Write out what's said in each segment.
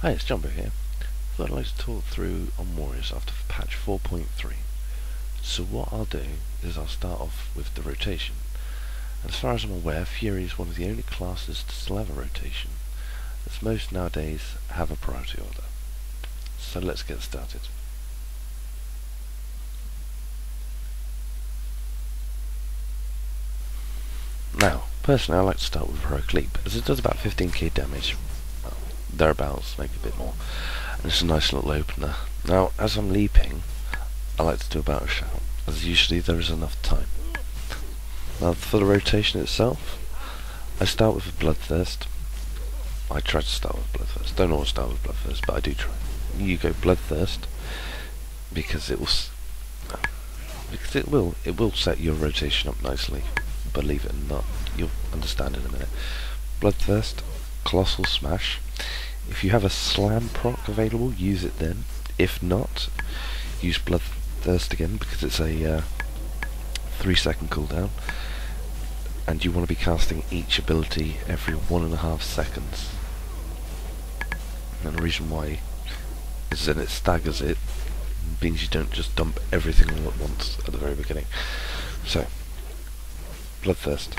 Hi, it's Jumbo here. Thought I'd like to talk through on Warriors after patch 4.3. So what I'll do is I'll start off with the rotation. As far as I'm aware, Fury is one of the only classes to still have a rotation, as most nowadays have a priority order. So let's get started. Now, personally I like to start with Heroic Leap, as it does about 15k damage, well, thereabouts, maybe a bit more, and it's a nice little opener. Now, as I'm leaping, I like to do a Battle Shout, as usually there is enough time. Now, for the rotation itself, I start with a Bloodthirst. I try to start with Bloodthirst. Don't always start with Bloodthirst, but I do try. You go Bloodthirst because it will set your rotation up nicely. Believe it or not, you'll understand in a minute. Bloodthirst, Colossal Smash. If you have a Slam proc available, use it then. If not, use Bloodthirst again because it's a 3-second cooldown, and you want to be casting each ability every 1.5 seconds. And the reason why is that it staggers it, means you don't just dump everything all at once at the very beginning. So, Bloodthirst,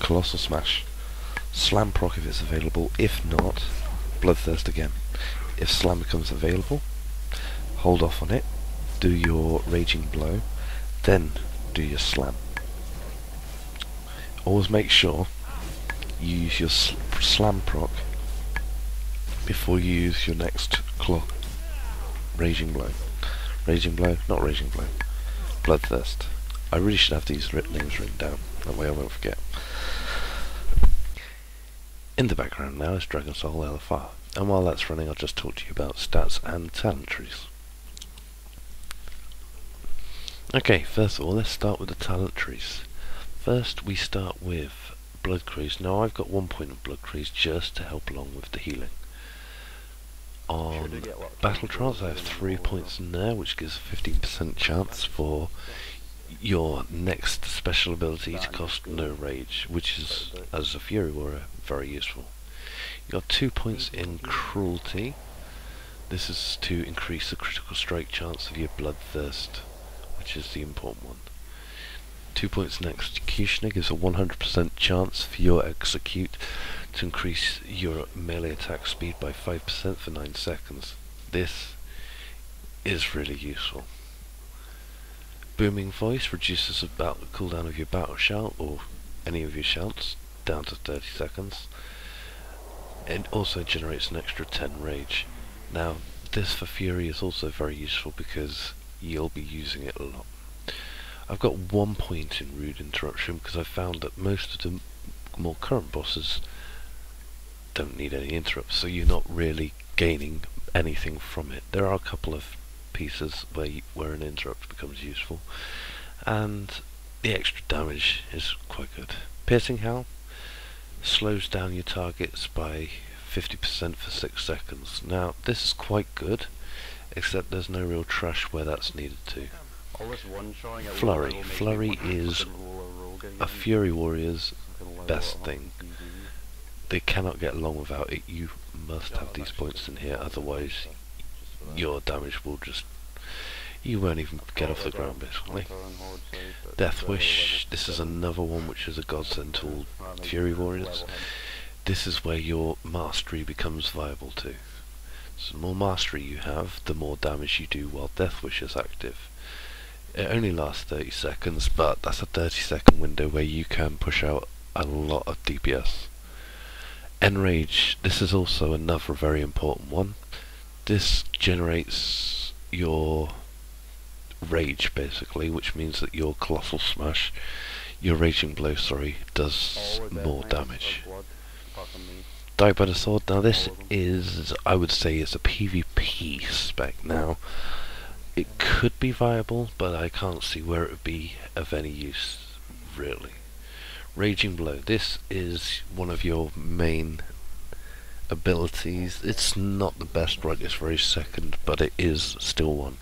Colossal Smash, Slam proc if it's available. If not, Bloodthirst again. If Slam becomes available, hold off on it, do your Raging Blow, then do your Slam. Always make sure you use your Slam proc before you use your next Raging Blow. Raging Blow, not Raging Blow. Bloodthirst. I really should have these names written down, that way I won't forget. In the background now is Dragon Soul LFR, and while that's running I'll just talk to you about stats and talent trees. Okay, first of all let's start with the talent trees. First we start with Blood Cruise. Now I've got 1 point of Blood Cruise just to help along with the healing. On Battle Trance I have 3 points in there, which gives a 15% chance for your next special ability to cost no rage, which is, as a Fury Warrior, very useful. You've got 2 points in Cruelty. This is to increase the critical strike chance of your Bloodthirst, which is the important one. 2 points in Executioner gives a 100% chance for your Execute to increase your melee attack speed by 5% for 9 seconds. This is really useful. Booming Voice reduces the cooldown of your Battle Shout, or any of your shouts, down to 30 seconds. It also generates an extra 10 rage. Now, this for Fury is also very useful because you'll be using it a lot. I've got 1 point in Rude Interruption because I've found that most of the more current bosses don't need any interrupts, so you're not really gaining anything from it. There are a couple of pieces where an interrupt becomes useful, and the extra damage is quite good. Piercing Howl slows down your targets by 50% for 6 seconds. Now this is quite good, except there's no real trash where that's needed to. Flurry. Flurry is a Fury Warrior's best thing. They cannot get along without it. You must have these points in here, otherwise your damage will just... you won't even get off the ground basically. Death Wish. This is another one which is a godsend to all Fury Warriors. This is where your mastery becomes viable too. So the more mastery you have, the more damage you do while Death Wish is active. It only lasts 30 seconds, but that's a 30-second window where you can push out a lot of DPS. Enrage. This is also another very important one. This generates your rage basically, which means that your Colossal Smash, your Raging Blow, sorry, does more damage. Die by the Sword. Now this is, I would say, is a PvP spec. Now it could be viable, but I can't see where it would be of any use really. Raging Blow. This is one of your main abilities. It's not the best right this very second, but it is still one.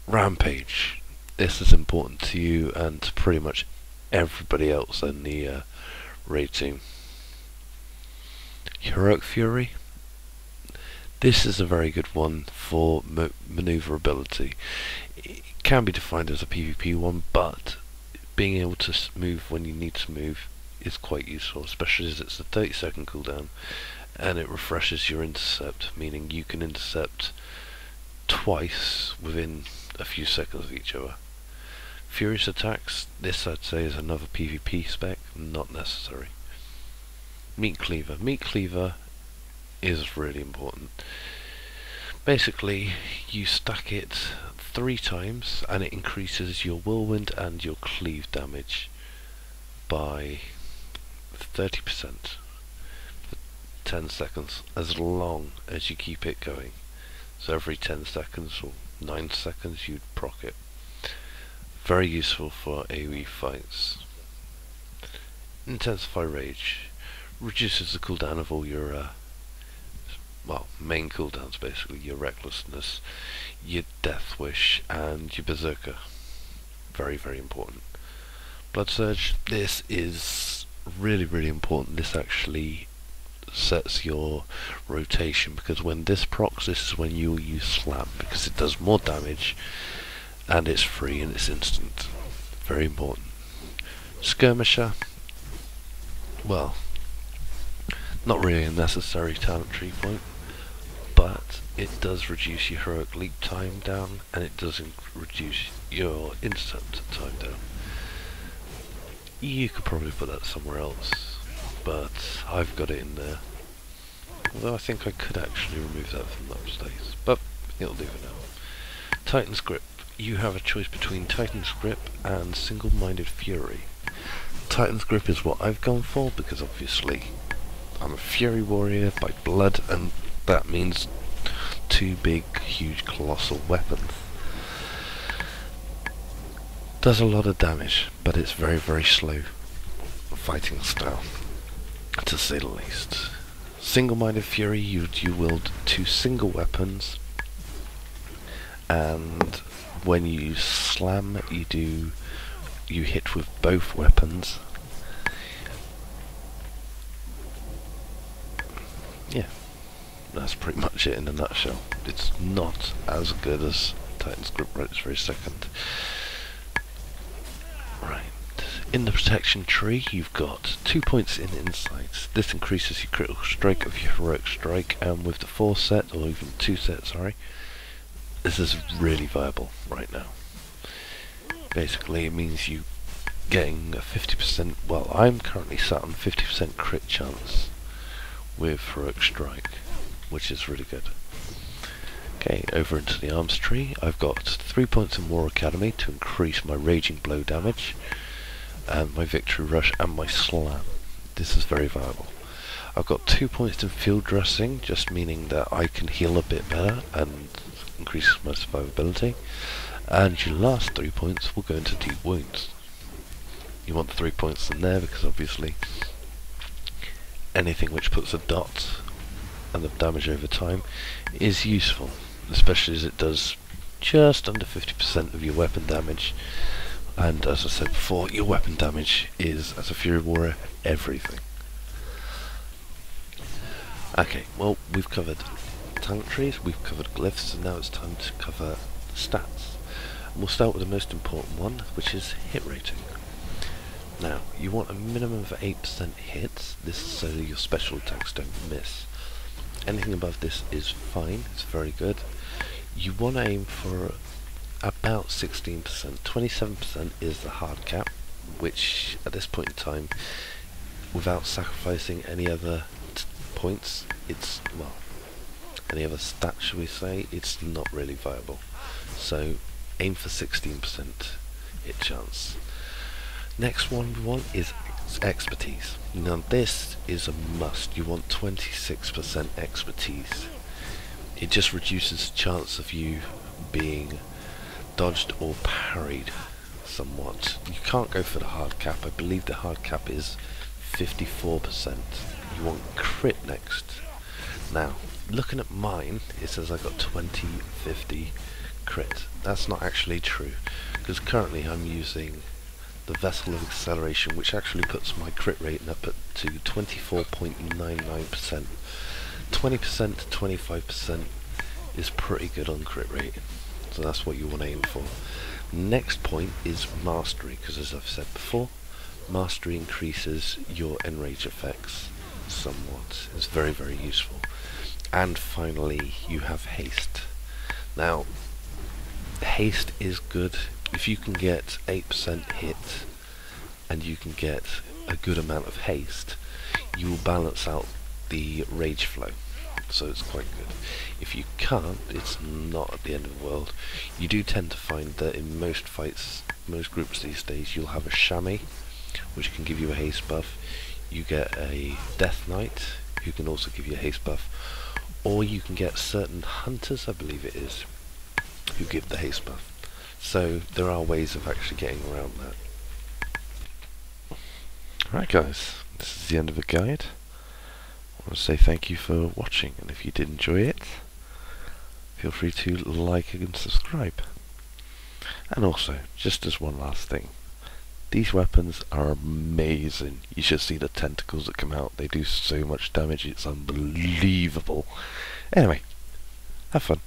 Rampage. This is important to you and to pretty much everybody else in the raid team. Heroic Fury. This is a very good one for maneuverability. It can be defined as a PvP one, but being able to move when you need to move is quite useful, especially as it's a 30-second cooldown and it refreshes your intercept, meaning you can intercept twice within a few seconds of each other. Furious attacks, this I'd say is another PvP spec, not necessary. Meat Cleaver. Meat Cleaver is really important. Basically, you stack it 3 times and it increases your whirlwind and your cleave damage by 30% for 10 seconds, as long as you keep it going. So every 10 seconds or 9 seconds you'd proc it. Very useful for AoE fights. Intensify Rage. Reduces the cooldown of all your main cooldowns, basically. Your Recklessness, your Death Wish and your Berserker. Very, very important. Blood Surge. This is really important. This actually sets your rotation, because when this procs, this is when you will use Slam, because it does more damage and it's free and it's instant. Very important. Skirmisher, well, not really a necessary talent tree point, but it does reduce your heroic leap time down, and it does reduce your intercept time down. You could probably put that somewhere else, but I've got it in there. Although I think I could actually remove that from upstates, but it'll do for now. Titan's Grip. You have a choice between Titan's Grip and Single-Minded Fury. Titan's Grip is what I've gone for, because obviously I'm a Fury Warrior by blood, and that means 2 big, huge, colossal weapons. Does a lot of damage, but it's very slow fighting style, to say the least. Single-Minded Fury, you wield 2 single weapons, and when you slam, you hit with both weapons. Yeah, that's pretty much it in a nutshell. It's not as good as Titan's Grip right this very second. Right, in the protection tree you've got 2 points in insights. This increases your critical strike of your heroic strike, and with the 4 set, or even 2 set, sorry, this is really viable right now. Basically it means you getting a 50%, well, I'm currently sat on 50% crit chance with heroic strike, which is really good. Okay, over into the arms tree, I've got 3 points in War Academy to increase my Raging Blow damage, and my Victory Rush and my Slam. This is very viable. I've got 2 points in Field Dressing, just meaning that I can heal a bit better and increases my survivability. And your last 3 points will go into Deep Wounds. You want 3 points in there because obviously anything which puts a dot and the damage over time is useful, especially as it does just under 50% of your weapon damage. And as I said before, your weapon damage is, as a Fury Warrior, everything. Okay, well, we've covered talent trees, we've covered glyphs, and now it's time to cover stats. And we'll start with the most important one, which is hit rating. Now, you want a minimum of 8% hits. This is so that your special attacks don't miss. Anything above this is fine, it's very good. You want to aim for about 16%. 27% is the hard cap, which at this point in time, without sacrificing any other points, it's, well, any other stats, shall we say, it's not really viable. So aim for 16% hit chance. Next one we want is expertise. Now this is a must. You want 26% expertise. It just reduces the chance of you being dodged or parried somewhat. You can't go for the hard cap. I believe the hard cap is 54%. You want crit next. Now, looking at mine, it says I got 20/50 crit. That's not actually true, because currently I'm using the Vessel of Acceleration, which actually puts my crit rate up to 24.99%. 20% to 25% is pretty good on crit rate, so that's what you want to aim for. Next point is mastery, because as I've said before, mastery increases your enrage effects somewhat. It's very, very useful. And finally, you have haste. Now, haste is good if you can get 8% hit and you can get a good amount of haste. You will balance out the rage flow, so it's quite good. If you can't, it's not at the end of the world. You do tend to find that in most fights, most groups these days, you'll have a chamois, which can give you a haste buff. You get a death knight, who can also give you a haste buff, or you can get certain hunters, I believe it is, who give the haste buff. So there are ways of actually getting around that. Alright guys, this is the end of the guide. I want to say thank you for watching, and if you did enjoy it, feel free to like and subscribe. And also, just as one last thing, these weapons are amazing. You should see the tentacles that come out. They do so much damage, it's unbelievable. Anyway, have fun.